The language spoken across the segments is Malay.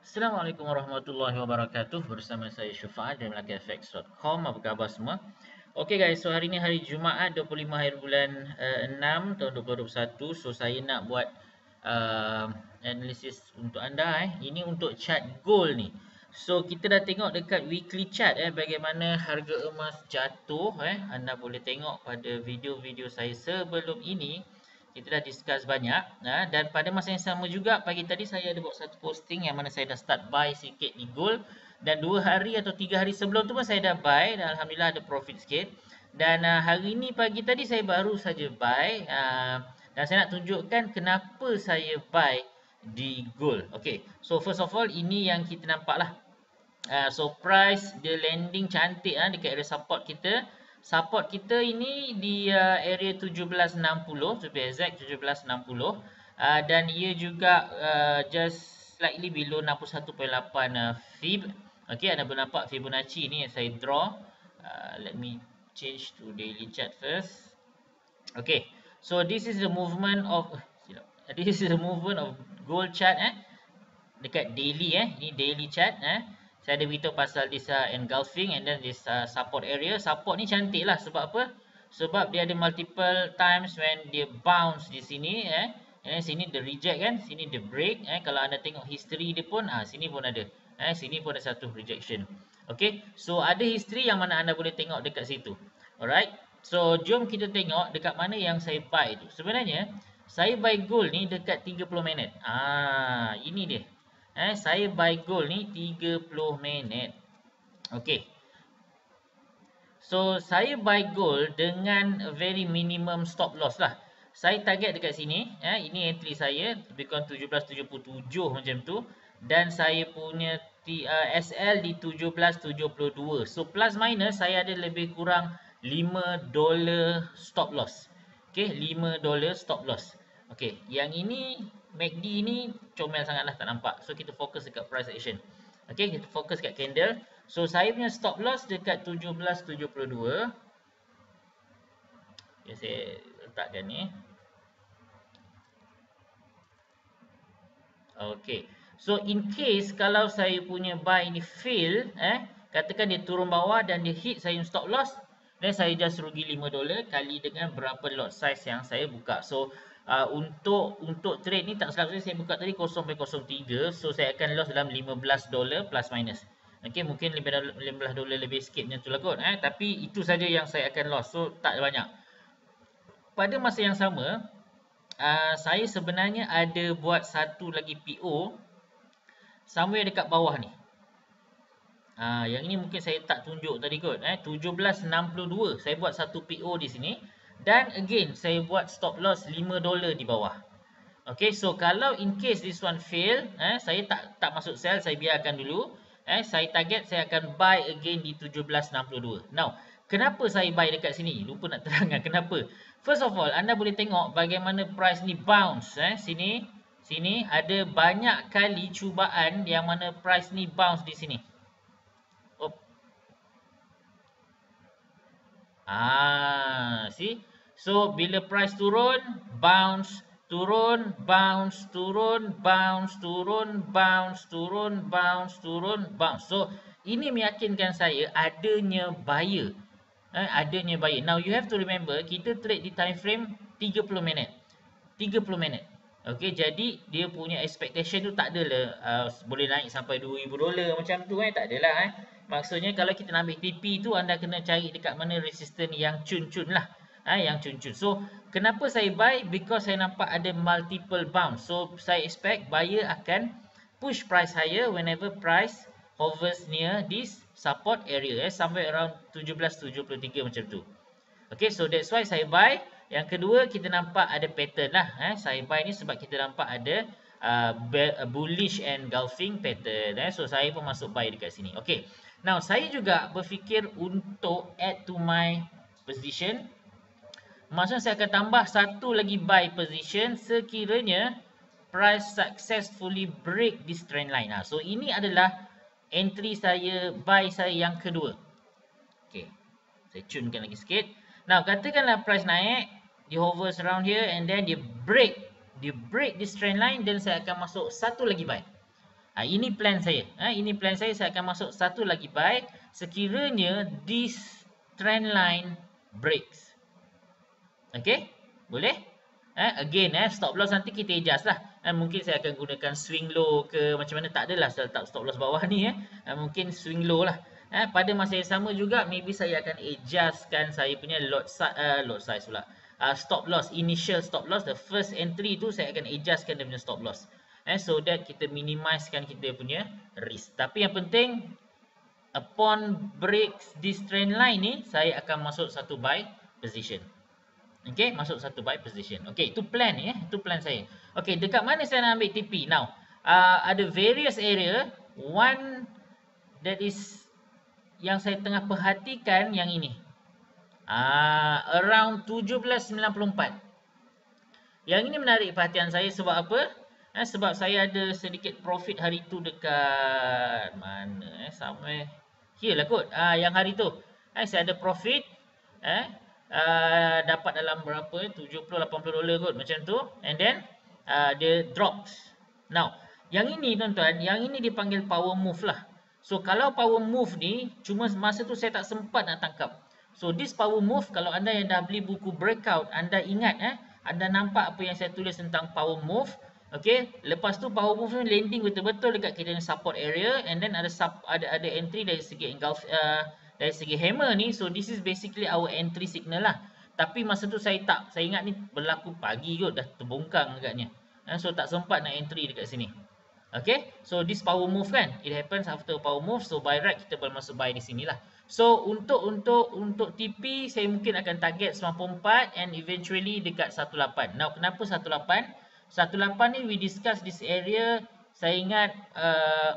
Assalamualaikum warahmatullahi wabarakatuh. Bersama saya Syufa'at dari MelakaFX.com. Apa khabar semua? Okay guys, so hari ni hari Jumaat 25 hari bulan 6 tahun 2021. So saya nak buat analisis untuk anda Ini untuk chart gold ni. So kita dah tengok dekat weekly chart bagaimana harga emas jatuh Anda boleh tengok pada video-video saya sebelum ini. Kita dah discuss banyak dan pada masa yang sama juga pagi tadi saya ada buat satu posting yang mana saya dah start buy sikit di gold, dan 2 hari atau 3 hari sebelum tu pun saya dah buy dan alhamdulillah ada profit sikit. Dan hari ni pagi tadi saya baru saja buy, dan saya nak tunjukkan kenapa saya buy di gold. Okay, so first of all ini yang kita nampak lah. So price dia landing cantik dekat area support kita. Support kita ini di area 1760, to be exact 1760, dan ia juga just slightly below 61.8 fib. Okey, anda boleh nampak Fibonacci ni yang saya draw. Let me change to daily chart first. Okay, so this is the movement of gold chart dekat daily ni daily chart saya ada beritahu pasal this engulfing and then this support area. Support ni cantik lah, sebab apa? Sebab dia ada multiple times when dia bounce di sini and sini dia reject kan, sini dia break kalau anda tengok history dia pun sini pun ada sini pun ada satu rejection. Okay, so ada history yang mana anda boleh tengok dekat situ. Alright, so jom kita tengok dekat mana yang saya buy tu. Sebenarnya saya buy gold ni dekat 30 minit. Ini dia. Saya buy gold ni 30 minit. Okey. So saya buy gold dengan very minimum stop loss lah. Saya target dekat sini, ini entry saya lebih kurang 1777 macam tu, dan saya punya SL di 1772. So plus minus saya ada lebih kurang $5 stop loss. Okey, $5 stop loss. Okey, yang ini MACD ni comel sangatlah, tak nampak. So kita fokus dekat price action. Okey, kita fokus kat candle. So saya punya stop loss dekat 1772. Okay, saya letakkan ni. Okey. So in case kalau saya punya buy ni fail, katakan dia turun bawah dan dia hit saya stop loss, then saya just rugi $5 kali dengan berapa lot size yang saya buka. So untuk trade ni tak silap saya buka tadi 0.03, so saya akan loss dalam $15 plus minus. Okey, mungkin $15 lebih sikit macam tu lah kot, tapi itu saja yang saya akan loss, so tak banyak. Pada masa yang sama, saya sebenarnya ada buat satu lagi PO somewhere dekat bawah ni. Yang ini mungkin saya tak tunjuk tadi kot. 1762 saya buat satu PO di sini, dan again saya buat stop loss $5 di bawah. Okay, so kalau in case this one fail, saya tak masuk sell, saya biarkan dulu. Saya target saya akan buy again di 1762. Now, kenapa saya buy dekat sini? Lupa nak terangkan kenapa. First of all, anda boleh tengok bagaimana price ni bounce. Sini ada banyak kali cubaan yang mana price ni bounce di sini. See? So bila price turun, bounce, turun, bounce, turun, bounce, turun, bounce, turun, bounce, turun, bounce. So ini meyakinkan saya adanya buyer. Adanya buyer. Now you have to remember, kita trade di time frame 30 minit. 30 minit. Okey, jadi dia punya expectation tu tak adalah boleh naik sampai $2,000 macam tu tak adalah Maksudnya kalau kita nak ambil TP tu, anda kena cari dekat mana resistance yang cun-cun lah. Yang cun-cun. So kenapa saya buy? Because saya nampak ada multiple bounce. So saya expect buyer akan push price higher whenever price hovers near this support area, somewhere around 1773 macam tu. Okay, so that's why saya buy. Yang kedua, kita nampak ada pattern lah. Saya buy ni sebab kita nampak ada bullish engulfing pattern. So saya pun masuk buy dekat sini. Okay, now saya juga berfikir untuk add to my position. Maksudnya saya akan tambah satu lagi buy position sekiranya price successfully break this trend line. So ini adalah entry saya, buy saya yang kedua. Okay, saya cunkan lagi sikit. Now katakanlah price naik, dia hovers around here and then dia break this trend line, dan saya akan masuk satu lagi buy. Ini plan saya. Ini plan saya akan masuk satu lagi buy sekiranya this trend line breaks. Okay, boleh? Again, stop loss nanti kita adjust lah. Mungkin saya akan gunakan swing low ke macam mana, tak adalah saya letak stop loss bawah ni. Mungkin swing low lah. Pada masa yang sama juga, maybe saya akan adjustkan saya punya lot size pula. Stop loss, initial stop loss, the first entry tu saya akan adjustkan dia punya stop loss. So that kita minimizekan kita punya risk. Tapi yang penting, upon breaks this trend line ni, saya akan masuk satu buy position. Okay, masuk satu buy position. Okay, itu plan ni, itu plan saya. Okay, dekat mana saya nak ambil TP? Now, ada various area. One that is yang saya tengah perhatikan yang ini. Around 17.94. Yang ini menarik perhatian saya sebab apa? Sebab saya ada sedikit profit hari tu dekat mana? Somewhere here lah kot. Yang hari tu. Saya ada profit. Dapat dalam berapa, 70-80 dolar kot macam tu, and then dia drops. Now, yang ini tuan-tuan, yang ini dipanggil power move lah. So kalau power move ni, cuma masa tu saya tak sempat nak tangkap. So this power move, kalau anda yang dah beli buku breakout, anda ingat anda nampak apa yang saya tulis tentang power move. Okay, lepas tu power move ni landing betul-betul dekat kita support area, and then ada entry dari segi engulf, dari segi hammer ni. So this is basically our entry signal lah. Tapi masa tu saya ingat ni berlaku pagi kot, dah terbongkang agaknya. So tak sempat nak entry dekat sini. Okay, so this power move kan, it happens after power move. So by right kita boleh masuk buy di sini lah. So untuk TP saya mungkin akan target 94 and eventually dekat 18. Now kenapa 18? 18 ni we discuss this area. Saya ingat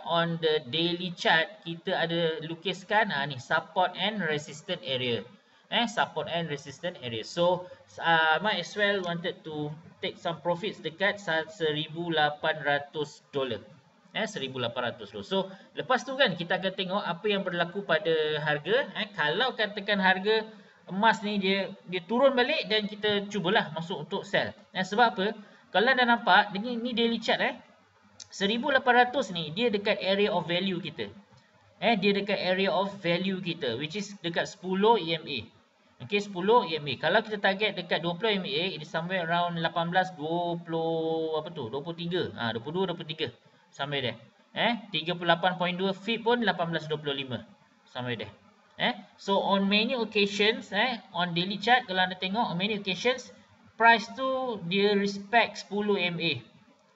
on the daily chart kita ada lukiskan ni support and resistance area. Support and resistance area. So might as well wanted to take some profits dekat 1,800 dolar. 1,800 dolar. So lepas tu kan kita akan tengok apa yang berlaku pada harga. Kalau katakan harga emas ni dia turun balik, dan kita cubalah masuk untuk sell. Sebab apa? Kalau anda nampak ni daily chart 1,800 ni dia dekat area of value kita. Dia dekat area of value kita, which is dekat 10 EMA. Okay, 10 EMA. Kalau kita target dekat 20 EMA, it is somewhere around 18, 20, apa tu? 23. 22, 23. Sampai there. 38.2 feet pun 18.25. Sampai there. So on many occasions, on daily chart kalau anda tengok, on many occasions price tu dia respect 10 EMA.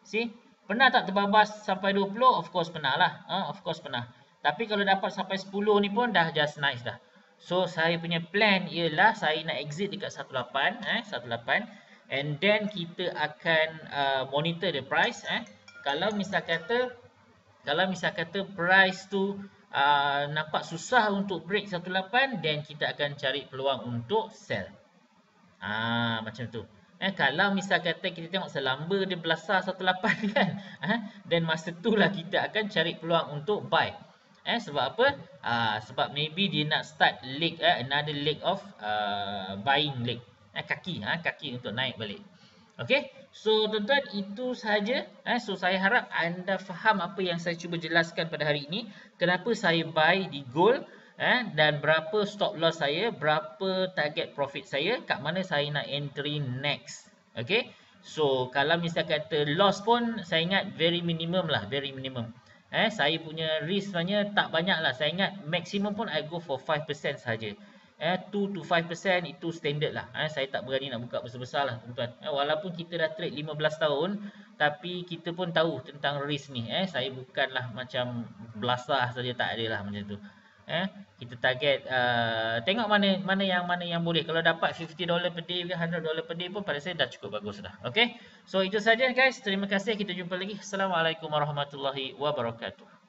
See? Pernah tak terbabas sampai 20? Of course pernah lah. Of course pernah. Tapi kalau dapat sampai 10 ni pun dah just nice dah. So saya punya plan ialah saya nak exit dekat 18, 18, and then kita akan monitor the price. Kalau misal kata price tu nampak susah untuk break 18, then kita akan cari peluang untuk sell. Macam tu. Kalau misal kata kita tengok selamba dia belasah 18 kan, then masa tu lah kita akan cari peluang untuk buy. Sebab apa? Sebab maybe dia nak start leg, another leg of buying leg. Kaki untuk naik balik. Okay, so tuan-tuan itu sahaja. So saya harap anda faham apa yang saya cuba jelaskan pada hari ini. Kenapa saya buy di gold, dan berapa stop loss saya, berapa target profit saya, kat mana saya nak entry next. Okay, so kalau misal kata loss pun saya ingat very minimum lah, very minimum. Saya punya risk sebenarnya tak banyak lah. Saya ingat maksimum pun I go for 5% saja. 2 to 5% itu standard lah. Saya tak berani nak buka besar-besar lah tuan-tuan. Walaupun kita dah trade 15 tahun, tapi kita pun tahu tentang risk ni. Saya bukanlah macam belasah saja, tak ada lah macam tu. Kita target, tengok mana yang boleh. Kalau dapat $50 per day ke $100 per day pun pada saya dah cukup bagus dah. Okay, so itu saja guys. Terima kasih. Kita jumpa lagi. Assalamualaikum warahmatullahi wabarakatuh.